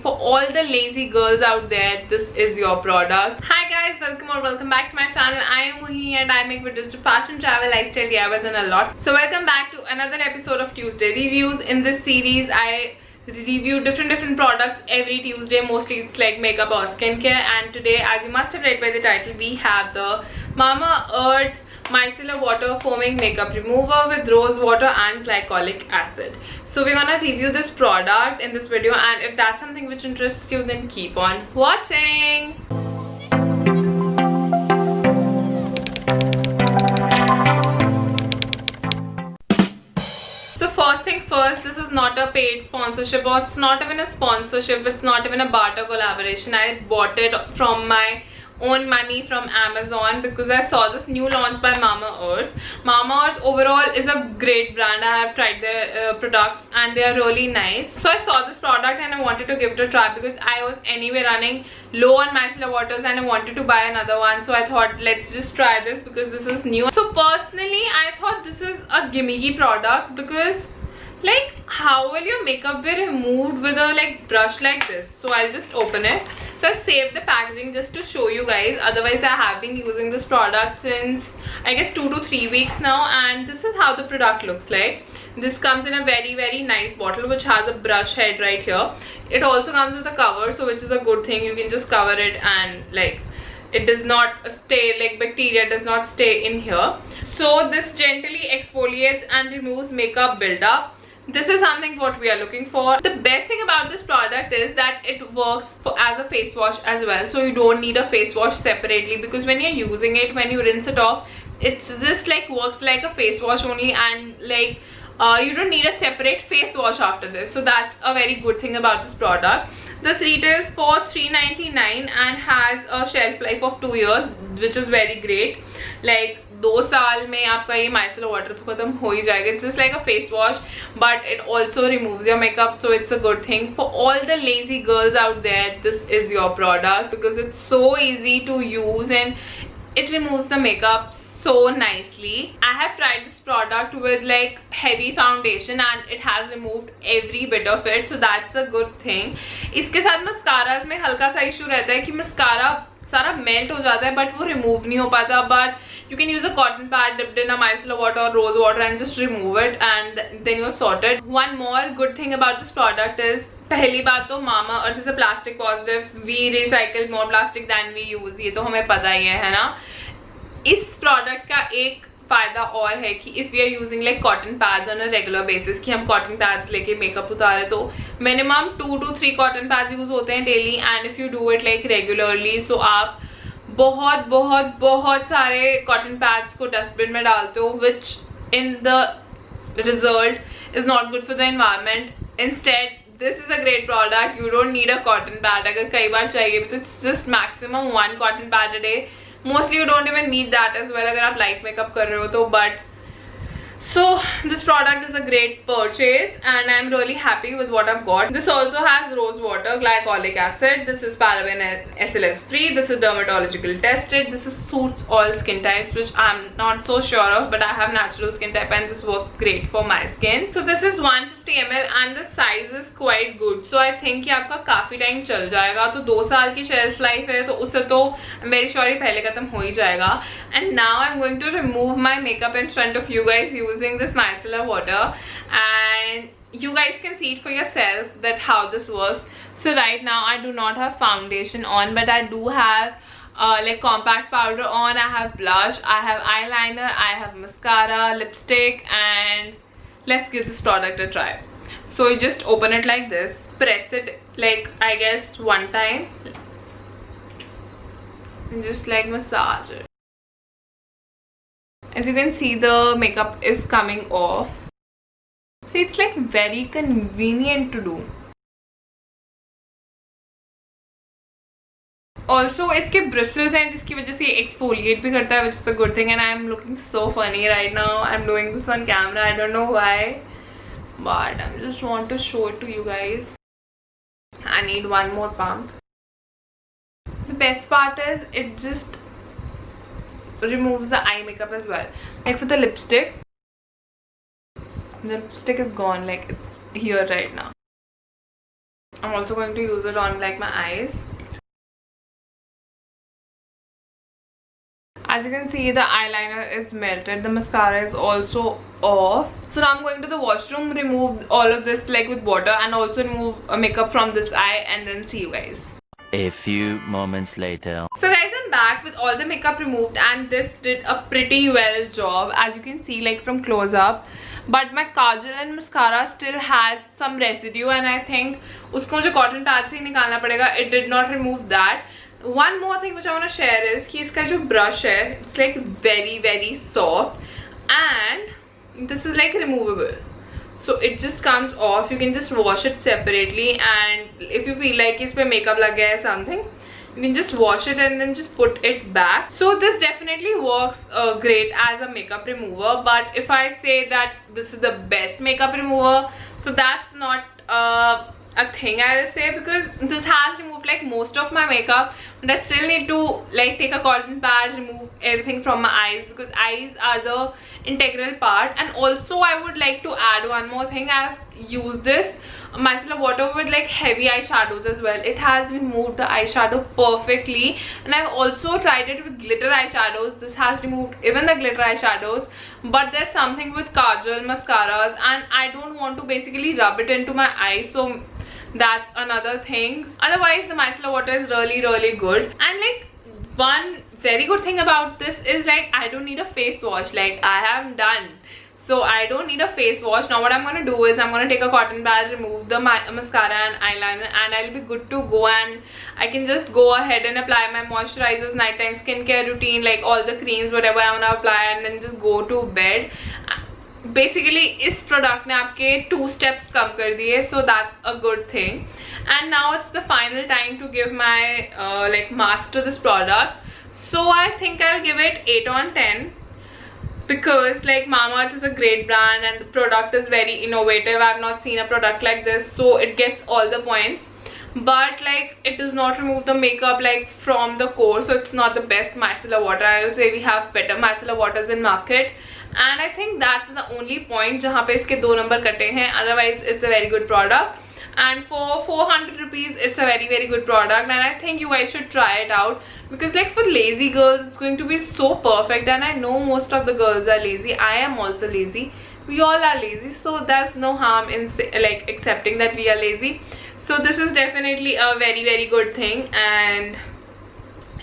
For all the lazy girls out there, this is your product. Hi guys, welcome back to my channel. I am Muhi and I make videos to fashion, travel, lifestyle, DIYs and a lot. So welcome back to another episode of Tuesday Reviews. In this series, I review different products every Tuesday. Mostly it's like makeup or skincare, and today, as you must have read by the title, we have the Mamaearth Micellar Water Foaming Makeup Remover with rose water and glycolic acid. So we're gonna review this product in this video, and if that's something which interests you, then keep on watching. So first thing first, this is not a paid sponsorship, or it's not even a sponsorship, it's not even a barter collaboration. I bought it from my own money from Amazon because I saw this new launch by Mamaearth. Mamaearth overall is a great brand. I have tried their products and they are really nice. So I saw this product and I wanted to give it a try because I was anyway running low on micellar waters and I wanted to buy another one. So I thought, let's just try this because this is new. So personally, I thought this is a gimmicky product because like, how will your makeup be removed with a brush like this? So I'll just open it. So I saved the packaging just to show you guys. Otherwise, I have been using this product since I guess 2 to 3 weeks now, and this is how the product looks like. This comes in a very nice bottle which has a brush head right here. It also comes with a cover, so which is a good thing. You can just cover it and like it does not stay, like bacteria does not stay in here. So this gently exfoliates and removes makeup buildup. This is something what we are looking for. The best thing about this product is that it works as a face wash as well. So you don't need a face wash separately, because when you're using it, when you rinse it off, it's just like works like a face wash only, and like you don't need a separate face wash after this. So that's a very good thing about this product. This retails for $3.99 and has a shelf life of 2 years, which is very great. Like 2 साल में आपका ये micellar water तो खत्म हो ही जाएगा. It's just like a face wash, but it also removes your makeup, so it's a good thing. For all the lazy girls out there, this is your product because it's so easy to use and it removes the makeup so nicely. I have tried this product with like heavy foundation and it has removed every bit of it, so that's a good thing. इसके साथ mascaras में हल्का सा issue रहता है कि mascara सारा melt हो जाता है बट वो रिमूव नहीं हो पाता. But you can use a cotton pad dipped in a micellar water or rose water and just remove it and then you're sorted. One more good thing about this product is, पहली बात तो Mamaearth is a plastic positive. We recycle more plastic than we use. ये तो हमें पता ही है ना. इस प्रोडक्ट का एक फायदा और है कि if we are using like cotton pads on a regular basis, कि हम कॉटन पैड्स लेके मेकअप उतारे, तो minimum 2 to 3 cotton pads use होते हैं daily. And if you do it like regularly, so आप बहुत सारे कॉटन पैड्स को डस्टबिन में डालते हो, which in the result is not good for the environment. Instead this is a great product. You don't need a cotton pad. अगर कई बार चाहिए तो it's just maximum 1 cotton pad a day. Mostly you don't even need that as well अगर आप light makeup कर रहे हो तो. But so this product is a great purchase and I'm really happy with what I've got. This also has rose water, glycolic acid. This is paraben SLS free. This is dermatological tested. This is suits all skin types, which I'm not so sure of, but I have natural skin type and this works great for my skin. So this is 150 ml and the size is quite good. So I think ये आपका काफी time चल जाएगा. तो 2 साल की shelf life है, तो उससे तो मेरी श्योरी पहले खत्म हो ही जाएगा. And now I'm going to remove my makeup in front of you guys using this micellar water, and you guys can see it for yourself that how this works. So right now I do not have foundation on, but I do have like compact powder on. I have blush, I have eyeliner, I have mascara, lipstick, and let's give this product a try. So you just open it like this, press it like I guess 1 time and just like massage it. As you can see, the makeup is coming off. See, it's like very convenient to do. Also, इसके bristles हैं जिसकी वजह से exfoliate भी करता है, which is a good thing. And I'm looking so funny right now. I'm doing this on camera. I don't know why, but I just want to show it to you guys. I need one more pump. The best part is it just removes the eye makeup as well. Like for the lipstick is gone, like it's here right now. I'm also going to use it on like my eyes. As you can see, the eyeliner is melted, the mascara is also off. So now I'm going to the washroom, remove all of this like with water, and also remove makeup from this eye, and then see you guys. A few moments later. So guys, I'm back with all the makeup removed, and this did a pretty well job, as you can see like from close up. But my kajal and mascara still has some residue, and I think usko jo cotton pad se nikalna padega. It did not remove that. One more thing which I want to share is कि इसका जो brush है, it's like very soft, and this is like removable, so it just comes off. You can just wash it separately, and if you feel like इस पे makeup लग गया है something, you can just wash it and then just put it back. So this definitely works great as a makeup remover. But if I say that this is the best makeup remover, so that's not a thing I'll say, because this has removed like most of my makeup, but I still need to like take a cotton pad, remove everything from my eyes, because eyes are the integral part. And also I would like to add one more thing. I've used this micellar water with like heavy eyeshadows as well. It has removed the eyeshadow perfectly, and I've also tried it with glitter eyeshadows. This has removed even the glitter eyeshadows, but there's something with kajal, mascaras, and I don't want to basically rub it into my eyes, so that's another thing. Otherwise the micellar water is really good. And like one very good thing about this is like I don't need a face wash. Like I am done, so I don't need a face wash. Now what I'm going to do is I'm going to take a cotton pad, remove the mascara and eyeliner, and I'll be good to go, and I can just go ahead and apply my moisturizers, nighttime skincare routine, like all the creams, whatever I want to apply, and then just go to bed. Basically इस product ने आपके 2 steps कम कर दिए, so that's a good thing. And now it's the final time to give my like marks to this product. So I think I'll give it 8 on 10, because like Mamaearth is a great brand and the product is very innovative. I've not seen a product like this, so it gets all the points. But like it does not remove the makeup like from the core, so it's not the best micellar water. I will say we have better micellar waters in market, and I think that's the only point जहाँ पे इसके 2 number कटे हैं. Otherwise it's a very good product, and for 400 rupees it's a very good product, and I think you guys should try it out, because like for lazy girls it's going to be so perfect. And I know most of the girls are lazy. I am also lazy. We all are lazy, so there's no harm in like accepting that we are lazy. So this is definitely a very good thing, and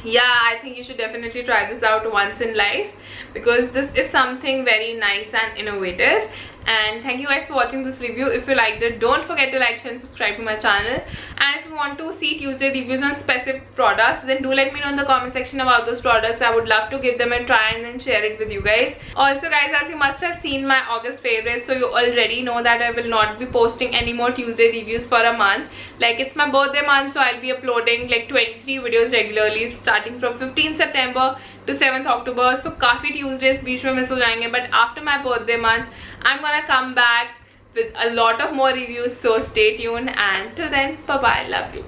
yeah, I think you should definitely try this out once in life, because this is something very nice and innovative. And thank you guys for watching this review. If you liked it, don't forget to like, share and subscribe to my channel. And if you want to see Tuesday reviews on specific products, then do let me know in the comment section about those products. I would love to give them a try and then share it with you guys. Also guys, as you must have seen my August favorites, so you already know that I will not be posting any more Tuesday reviews for a month. Like it's my birthday month, so I'll be uploading like 23 videos regularly, starting from 15th September to 7th October. So काफी Tuesdays बीच में miss हो जाएंगे, but after my birthday month I'm gonna come back with a lot of more reviews, so stay tuned, and till then, bye bye, love you.